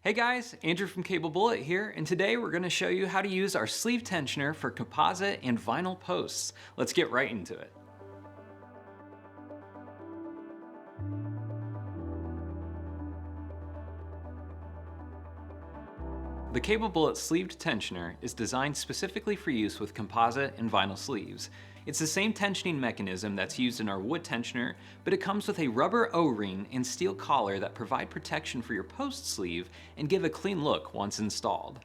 Hey guys, Andrew from Cable Bullet here, and today we're going to show you how to use our sleeve tensioner for composite and vinyl posts. Let's get right into it. The Cable Bullet sleeved tensioner is designed specifically for use with composite and vinyl sleeves. It's the same tensioning mechanism that's used in our wood tensioner, but it comes with a rubber O-ring and steel collar that provide protection for your post sleeve and give a clean look once installed.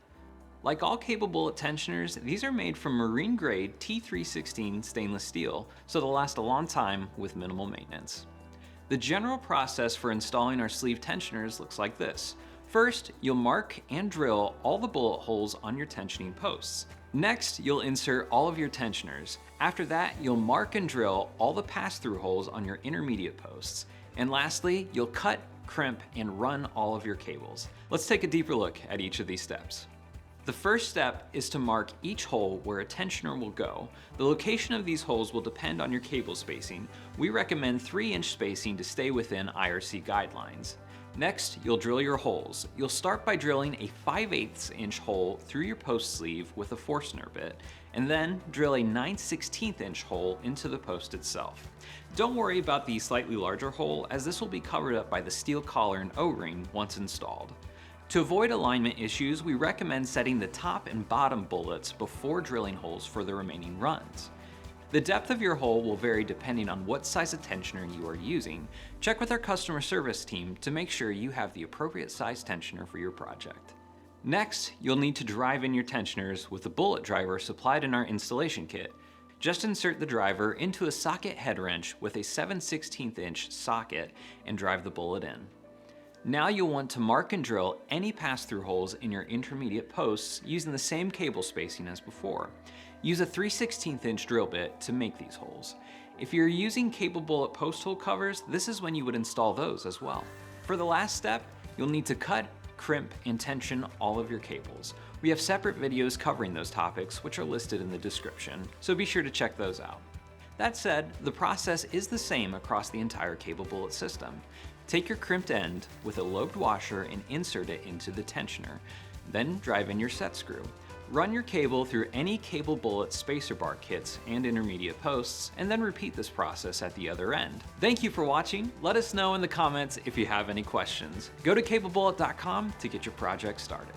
Like all Cable Bullet tensioners, these are made from marine grade T316 stainless steel, so they'll last a long time with minimal maintenance. The general process for installing our sleeve tensioners looks like this. First, you'll mark and drill all the bullet holes on your tensioning posts. Next, you'll insert all of your tensioners. After that, you'll mark and drill all the pass-through holes on your intermediate posts. And lastly, you'll cut, crimp, and run all of your cables. Let's take a deeper look at each of these steps. The first step is to mark each hole where a tensioner will go. The location of these holes will depend on your cable spacing. We recommend 3-inch spacing to stay within IRC guidelines. Next, you'll drill your holes. You'll start by drilling a 5/8 inch hole through your post sleeve with a Forstner bit, and then drill a 9/16 inch hole into the post itself. Don't worry about the slightly larger hole, as this will be covered up by the steel collar and O-ring once installed. To avoid alignment issues, we recommend setting the top and bottom bullets before drilling holes for the remaining runs. The depth of your hole will vary depending on what size of tensioner you are using. Check with our customer service team to make sure you have the appropriate size tensioner for your project. Next, you'll need to drive in your tensioners with the bullet driver supplied in our installation kit. Just insert the driver into a socket head wrench with a 7/16 inch socket and drive the bullet in. Now you'll want to mark and drill any pass-through holes in your intermediate posts using the same cable spacing as before. Use a 3/16 inch drill bit to make these holes. If you're using Cable Bullet post hole covers, this is when you would install those as well. For the last step, you'll need to cut, crimp, and tension all of your cables. We have separate videos covering those topics, which are listed in the description, so be sure to check those out. That said, the process is the same across the entire Cable Bullet system. Take your crimped end with a lobed washer and insert it into the tensioner. Then drive in your set screw. Run your cable through any Cable Bullet spacer bar kits and intermediate posts, and then repeat this process at the other end. Thank you for watching. Let us know in the comments if you have any questions. Go to cablebullet.com to get your project started.